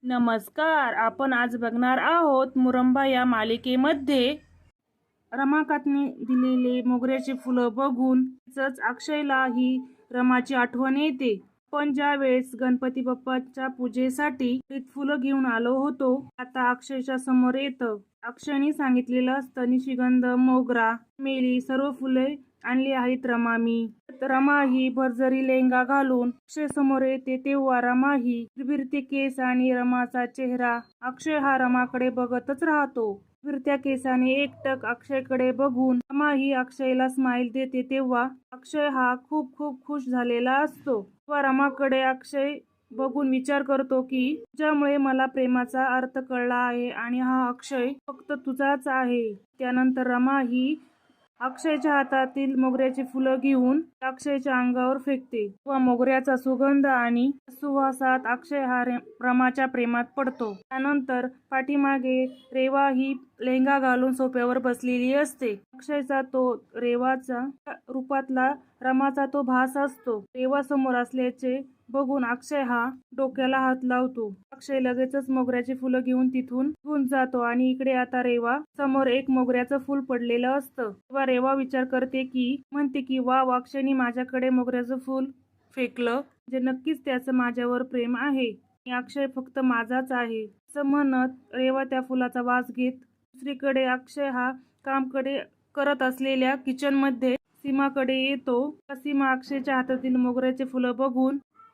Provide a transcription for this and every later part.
नमस्कार. आपण आज बघणार आहोत मुरंबा या मालिकेमध्ये रमाकांतने दिलेले मोगऱ्याचे फुलं बघून अक्षयला ही रमाची आठवण येते. पण ज्या वेळेस गणपती बाप्पाच्या पूजेसाठी फुलं घेऊन आलो होतो, आता अक्षयच्या समोर येतं. अक्षयने सांगितलेलं असतं, निशिगंध, मोगरा, मेली सर्व फुले आणली आहेत रमा मी. रमा ही भरजरी लेंगा घालून अक्षय समोर येते तेव्हा रमा ही फिरते केस आणि रमाचा चेहरा. अक्षय हा रमाकडे बघतच राहतो. फिरत्या केसाने एकटक अक्षयकडे बघून रमा ही अक्षयला स्माइल देते तेव्हा अक्षय हा खूप खूप खुश झालेला असतो. तेव्हा रमाकडे अक्षय बघून विचार करतो की तुझ्यामुळे मला प्रेमाचा अर्थ कळला आहे आणि हा अक्षय फक्त तुझाच आहे. त्यानंतर रमा ही अक्षयच्या हातातील मोगऱ्याची फुलं घेऊन अक्षयच्या अंगावर फेकते व मोगऱ्याचा सुगंध आणि सुवासात अक्षय हा रमाच्या प्रेमात पडतो. त्यानंतर पाठीमागे रेवा ही लेहंगा घालून सोफ्यावर बसलेली असते. अक्षयचा तो रेवाचा रूपातला रमाचा तो भास असतो. रेवा समोर असल्याचे बघून अक्षय हा डोक्याला हात लावतो. अक्षय लगेचच मोगऱ्याची फुलं घेऊन तिथून निघून जातो आणि इकडे आता रेवा समोर एक मोगऱ्याचं फुल पडलेलं असतं. तेव्हा रेवा विचार करते की म्हणते की वा, अक्षयने माझ्याकडे मोगऱ्याचं फुल फेकलं, जे नक्कीच त्याचं माझ्यावर प्रेम आहे आणि अक्षय फक्त माझाच आहे. असं म्हणत रेवा त्या फुलाचा वास घेत दुसरीकडे अक्षय हा कामकडे करत असलेल्या किचनमध्ये सीमाकडे येतो. सीमा अक्षयच्या हातातील मोगऱ्याचे फुलं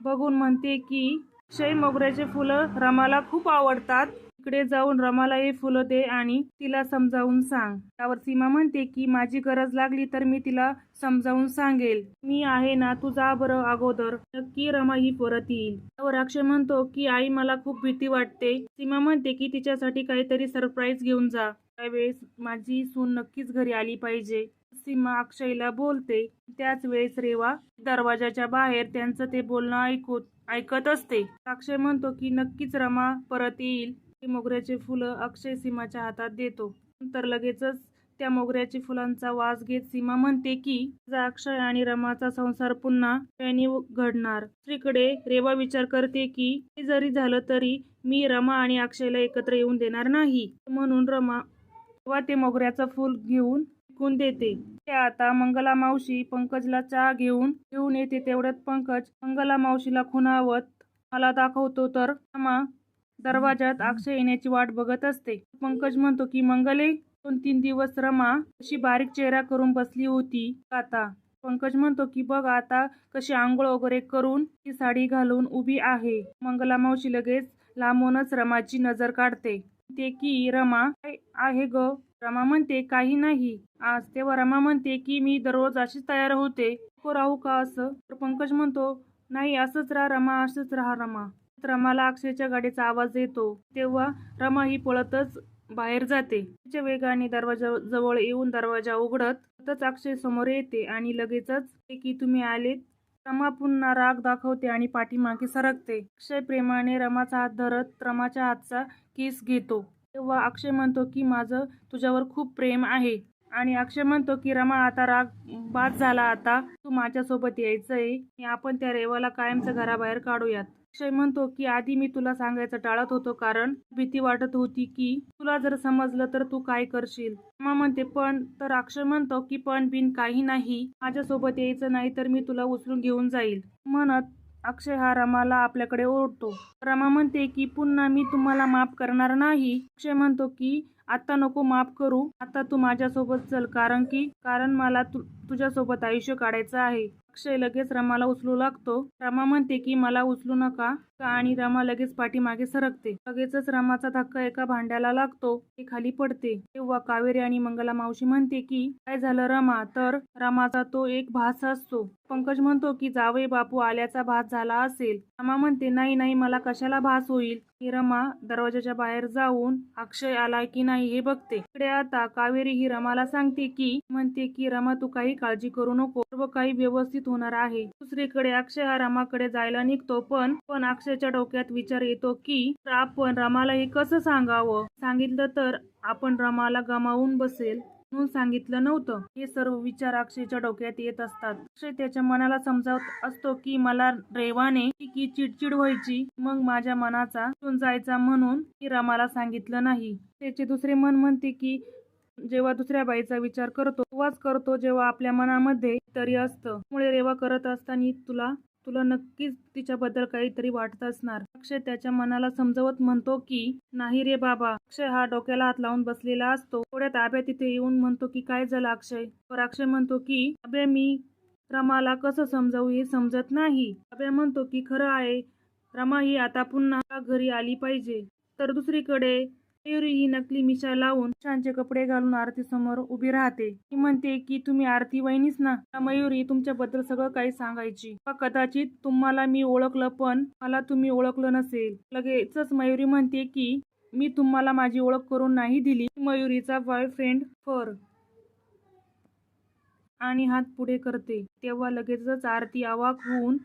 बघून म्हणते की अक्षय, मोगऱ्याचे फुलं रमाला खूप आवडतात. इकडे जाऊन रमाला हे फुलं दे आणि तिला समजावून सांग. त्यावर सीमा म्हणते की माझी गरज लागली तर मी तिला समजावून सांगेल. मी आहे ना, तू जा बरं अगोदर, नक्की रमा ही परत येईल. त्यावर अक्षय म्हणतो की आई, मला खूप भीती वाटते. सीमा म्हणते की तिच्यासाठी काहीतरी सरप्राईज घेऊन जा. त्यावेळेस माझी सून नक्कीच घरी आली पाहिजे. सीमा अक्षयला बोलते. त्याच वेळेस रेवा दरवाजाच्या बाहेर त्यांचं ते बोलणं ऐकत असते. अक्षय म्हणतो की नक्कीच रमा परत येईल. मोगऱ्याचे फुलं अक्षय सीमाच्या हातात देतो. नंतर लगेचच त्या मोगऱ्याच्या फुलांचा वास घेत सीमा म्हणते की अक्षय आणि रमाचा संसार पुन्हा प्रेमाने घडणार. दुसरीकडे रेवा विचार करते की जरी झालं तरी मी रमा आणि अक्षयला एकत्र येऊन देणार नाही, म्हणून रमा ते मोगऱ्याचं फुल घेऊन फेकून देते. ते आता मंगला मावशी पंकजला चहा घेऊन येते. तेवढ्यात पंकज मंगला मावशीला खुणावत मला दाखवतो तर रमा दरवाजात अक्षय येण्याची वाट बघत असते. पंकज म्हणतो की मंगले, 2-3 दिवस रमा अशी बारीक चेहरा करून बसली होती आता. पंकज म्हणतो की बघ आता कशी आंघोळ वगैरे करून ती साडी घालून उभी आहे. मंगला मावशी लगेच लांबूनच रमाची नजर काढते. ते की रमा, काय आहे ग? रमा म्हणते काही नाही आज. तेव्हा रमा म्हणते की मी दररोज अशीच तयार होते, नको राहू का असं? तर पंकज म्हणतो नाही, असंच राहा रमा, असंच राहा रमा. रमाला अक्षयच्या गाडीचा आवाज येतो. तेव्हा रमा ही पळतच बाहेर जाते. तिच्या वेगाने दरवाजाजवळ येऊन दरवाजा उघडतच अक्षय समोर येते आणि लगेचच की तुम्ही आलेत. रमा पुन्हा राग दाखवते आणि पाठीमागे सरकते. अक्षय प्रेमाने रमाचा हात धरत रमाच्या हातचा किस घेतो. तेव्हा अक्षय म्हणतो की माझं तुझ्यावर खूप प्रेम आहे. आणि अक्षय म्हणतो की रमा, आता राग बाद झाला, आता तू माझ्यासोबत यायचंय. आपण त्या रेवाला कायमचं घराबाहेर काढूयात. अक्षय म्हणतो की आधी मी तुला सांगायचं टाळत होतो कारण भीती वाटत होती की तुला जर समजलं तर तू काय करशील. रमा म्हणते पण, तर अक्षय म्हणतो की पण बिन काही नाही, माझ्यासोबत यायचं नाही तर मी तुला उचलून घेऊन जाईल. म्हणत अक्षय हा रमाला आपल्याकडे ओढतो. रमा म्हणते की पुन्हा मी तुम्हाला माफ करणार नाही. अक्षय म्हणतो की आता नको माफ करू, आता तू माझ्यासोबत चल, कारण मला तुझ्यासोबत आयुष्य काढायचं आहे. अक्षय लगेच रमाला उचलू लागतो. रमा म्हणते की मला उचलू नका आणि रमा लगेच पाठीमागे सरकते. लगेचच रमाचा धक्का एका भांड्याला लागतो, ते खाली पडते. तेव्हा कावेरी आणि मंगला मावशी म्हणते की काय झालं रमा? तर रमाचा तो एक भास असतो. पंकज म्हणतो की जावई बापू आल्याचा भास झाला असेल. रमा म्हणते नाही, मला कशाला भास होईल. रमा दरवाजाच्या बाहेर जाऊन अक्षय आला की नाही हे बघते. इकडे आता कावेरी ही रमाला म्हणते की रमा, तू काही काळजी करू नको, सर्व काही व्यवस्थित होणार आहे. दुसरीकडे अक्षय हा रमाकडे जायला निघतो. पण अक्षयच्या डोक्यात विचार येतो की आपण रमाला हे कसं सांगावं, सांगितलं तर आपण रमाला गमावून बसेल. म्हणून सांगितलं नव्हतं. हे सर्व विचार अक्षयच्या डोक्यात येत असतात. अक्षय त्याच्या मनाला समजावत असतो की मला रेवाने की चिडचिड व्हायची, मग माझ्या मनाचा इथून जायचा म्हणून की रमाला सांगितलं नाही. त्याचे दुसरे मन म्हणते की जेव्हा दुसऱ्या बाईचा विचार करतो तेव्हाच करतो जेव्हा आपल्या मनामध्ये तरी असतं. त्यामुळे रेवा करत असताना तुला तुला नक्कीच तिच्याबद्दल काहीतरी वाटत असणार. अक्षय त्याच्या मनाला समजवत म्हणतो की नाही रे बाबा. अक्षय हा डोक्याला हात लावून बसलेला असतो. थोड्यात आब्या तिथे येऊन म्हणतो की काय झालं अक्षय. तर अक्षय म्हणतो की आब्या मी रमाला कसं समजावू हे समजत नाही. आब्या म्हणतो की खरं आहे, रमा ही आता पुन्हा घरी आली पाहिजे. तर दुसरीकडे मयुरी ही नकली मिशा लावून छानचे कपडे घालून आरती समोर उभी राहते. ती म्हणते की तुम्ही आरती वहिनीच ना. मयुरी तुमच्याबद्दल सगळं काही सांगायची. कदाचित तुम्हाला मी ओळखलं पण मला तुम्ही ओळखलं नसेल. लगेचच मयुरी म्हणते की मी तुम्हाला माझी ओळख करून नाही दिली. मयुरीचा बॉयफ्रेंड फर आणि हात पुढे करते. तेव्हा लगेचच आरती अवाक होऊन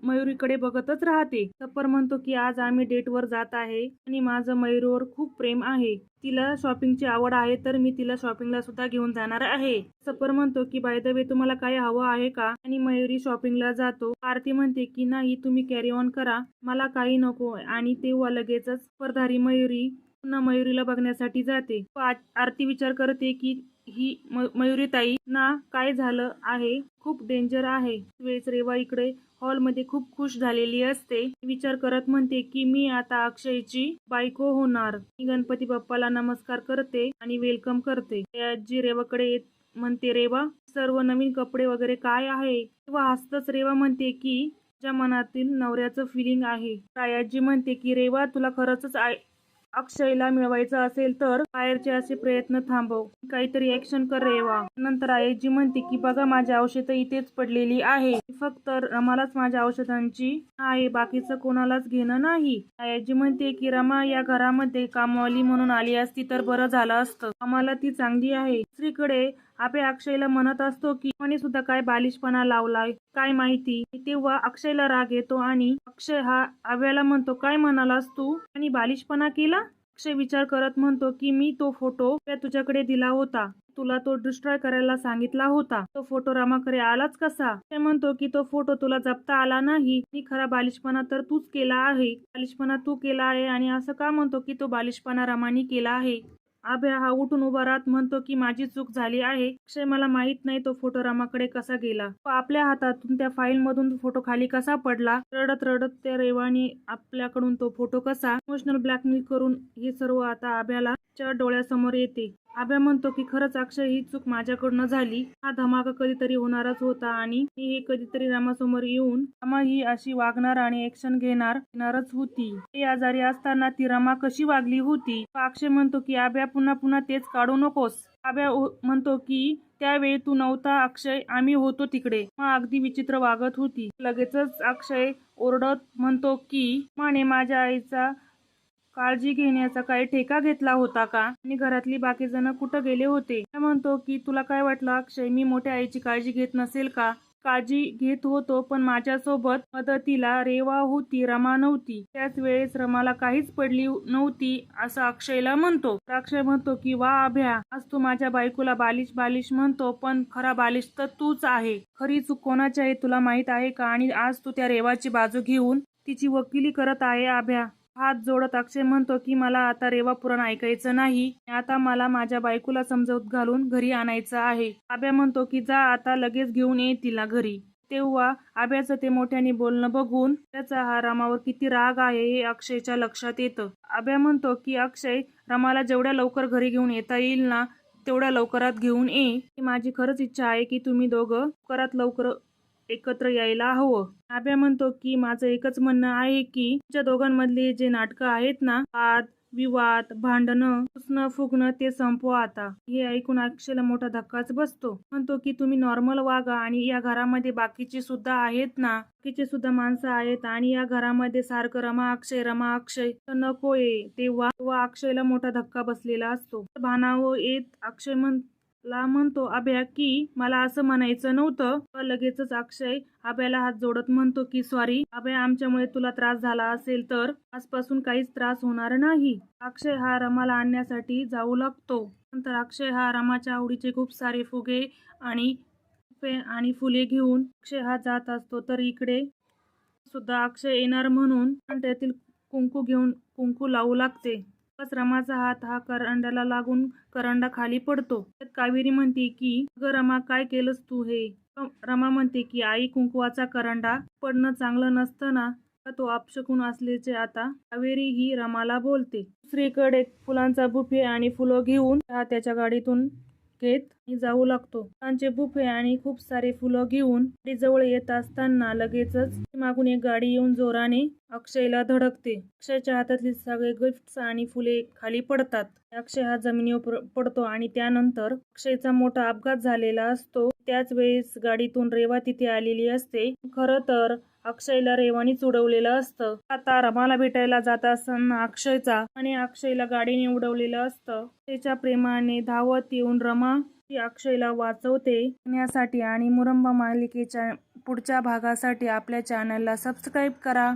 मयुरीकडे बघतच राहते. सफर म्हणतो की आज आम्ही डेटवर जात आहे आणि माझं मयुरीवर खूप प्रेम आहे. तिला शॉपिंगची आवड आहे तर मी तिला शॉपिंगला सुद्धा घेऊन जाणार आहे. सफर म्हणतो की बाय द वे तुम्हाला काय हवं आहे का. आणि मयुरी शॉपिंगला जातो. आरती म्हणते की नाही तुम्ही कॅरी ऑन करा, मला काही नको. आणि तेव्हा लगेचच सफरधारी मयुरी पुन्हा मयुरीला बघण्यासाठी जाते. आरती विचार करते की ही मयुरीताई ना काय झालं आहे, खूप डेंजर आहे. वेळेस रेवा इकडे हॉलमध्ये खूप खुश झालेली असते. विचार करत म्हणते की मी आता अक्षयची बायको होणार. मी गणपती बाप्पाला नमस्कार करते आणि वेलकम करते. आजी रेवाकडे येत म्हणते रेवा सर्व नवीन कपडे वगैरे काय आहे. तेव्हा हसतच रेवा म्हणते की ज्या मनातील नवऱ्याचं फिलिंग आहे. आजी म्हणते की रेवा तुला खरंच अक्षयला मिळवायचं असेल तर बाहेरचे असे प्रयत्न थांबव, काहीतरी ऍक्शन कर रेवा. नंतर आयजी म्हणते की बघा माझी औषधं इथेच पडलेली आहे, फक्त रमालाच माझ्या औषधांची आहे, बाकीचं कोणालाच घेणं नाही. आयजी म्हणते की रमा या घरामध्ये कामवाली म्हणून आली असती तर बरं झालं असतं, आम्हाला ती चांगली आहे. दुसरीकडे आबे अक्षयला म्हणत असतो की म्हणे सुद्धा काय बालिशपणा लावलाय काय माहिती. तेव्हा अक्षयला राग येतो आणि अक्षय हा आव्याला म्हणतो काय म्हणालास तू आणि बालिशपणा केला. अक्षय विचार करत म्हणतो की मी तो फोटो तुझ्याकडे दिला होता, तुला तो डिस्ट्रॉय करायला सांगितला होता, तो फोटो रामाकडे आलाच कसा. ते म्हणतो की तो फोटो तुला जपता आला नाही, मी खरा बालिशपणा तर तूच केला आहे, बालिशपणा तू केला आहे. आणि असं का म्हणतो की तो बालिशपणा रमानी केला आहे. आभ्या हा उठून उभा राहत म्हणतो की माझी चूक झाली आहे अक्षय, मला माहित नाही तो फोटो रामाकडे कसा गेला, आपल्या हातातून त्या फाईल मधून फोटो खाली कसा पडला. रडत रडत त्या रेवाने आपल्याकडून तो फोटो कसा इमोशनल ब्लॅकमेल करून हे सर्व आता आभ्याला डोळ्यासमोर येते. आभ्या म्हणतो की खरंच अक्षय ही चूक माझ्याकडनं झाली, हा धमाका कधीतरी होणारच होता आणि हे कधीतरी रामासमोर येऊन रमा ही अशी वागणार आणि ऍक्शन घेणारच होती. ते आजारी असताना ती रमा कशी वागली होती. अक्षय म्हणतो की आभ्या पुन्हा पुन्हा तेच काढू नकोस. आभ्या म्हणतो की त्यावेळी तू नव्हता अक्षय, आम्ही होतो तिकडे, मग अगदी विचित्र वागत होती. लगेचच अक्षय ओरडत म्हणतो की माने माझ्या आईचा काळजी घेण्याचा काही ठेका घेतला होता का आणि घरातली बाकी जण कुठं गेले होते. म्हणतो की तुला काय वाटलं अक्षय, मी मोठ्या आईची काळजी घेत नसेल का. काळजी घेत होतो पण माझ्यासोबत मदतीला रेवा होती, रमा नव्हती. त्याच वेळेस रमाला काहीच पडली नव्हती असं अक्षयला म्हणतो. अक्षय म्हणतो की वा अभ्या, आज तू माझ्या बायकोला बालिश बालिश म्हणतो पण खरा बालिश तर तूच आहे. खरी चूक कोणाची आहे तुला माहित आहे का. आणि आज तू त्या रेवाची बाजू घेऊन तिची वकिली करत आहे. अभ्या हात जोडत अक्षय म्हणतो की मला आता रेवा पुराण ऐकायचं नाही, आता मला माझ्या बायकोला समजावून घालून घरी आणायचं आहे. आब्या म्हणतो की जा आता लगेच घेऊन ये तिला घरी. तेव्हा आब्याचं ते मोठ्याने बोलणं बघून त्याचा हा रमावर किती राग आहे हे अक्षयच्या लक्षात येतं. आब्या म्हणतो की अक्षय, रमाला जेवढ्या लवकर घरी घेऊन येता येईल ना तेवढ्या लवकरात घेऊन ये. माझी खरंच इच्छा आहे की तुम्ही दोघं लवकर एकत्र यायला हवं. आभ्या म्हणतो की माझं एकच म्हणणं आहे की तुमच्या दोघांमधले जे नाटकं आहेत ना, वाद विवाद भांडणं पुसणं फुगणं ते संपवा आता. हे ऐकून अक्षयला मोठा धक्काच बसतो. म्हणतो की तुम्ही नॉर्मल वागा आणि या घरामध्ये बाकीचे सुद्धा आहेत ना, बाकीचे सुद्धा माणसं आहेत आणि या घरामध्ये सारखं रमा अक्षय तर नकोय. तेव्हा अक्षयला मोठा धक्का बसलेला असतो. भानावर येत अक्षय ला म्हणतो अभ्या की मला असं म्हणायचं नव्हतं. लगेचच अक्षय अभ्याला हात जोडत म्हणतो की सॉरी अभ्या, आमच्यामुळे तुला त्रास झाला असेल तर आजपासून काहीच त्रास होणार नाही. अक्षय हा रमाला आणण्यासाठी जाऊ लागतो. नंतर अक्षय हा रमाच्या आवडीचे खूप सारे फुगे आणि फुले घेऊन अक्षय हा जात असतो. तर इकडे सुद्धा अक्षय येणार म्हणून त्यातील कुंकू घेऊन कुंकू लावू लागते. बस रमाचा हात हा करंड्याला लागून करंडा खाली पडतो. त्यात कावेरी म्हणते की अगं रमा, काय केलंस तू हे? रमा म्हणते की आई, कुंकवाचा करंडा पडणं चांगलं नसतं ना, तो अपशकुन असल्याचे आता कावेरी ही रमाला बोलते. दुसरीकडे फुलांचा बुफे आणि फुलं घेऊन हा त्याच्या गाडीतून घेत जाऊ लागतो. फुलांचे बुफे आणि खूप सारे फुलं घेऊन जवळ येत असताना लगेचच मागून एक गाडी येऊन जोराने अक्षयला धडकते. अक्षयच्या हातातली सगळे गिफ्ट्स आणि फुले खाली पडतात. अक्षय हा जमिनीवर पडतो आणि त्यानंतर अक्षयचा मोठा अपघात झालेला असतो. त्याच वेळेस गाडीतून रेवा तिथे आलेली असते. खरं तर अक्षयला रेवानीच उडवलेलं असतं. आता रमाला भेटायला जात असताना अक्षयला गाडीने उडवलेलं असतं. त्याच्या प्रेमाने धावत येऊन रमा ती अक्षयला वाचवते. यासाठी आणि मुरंबा मालिकेच्या पुढच्या भागासाठी आपल्या चॅनलला सबस्क्राईब करा.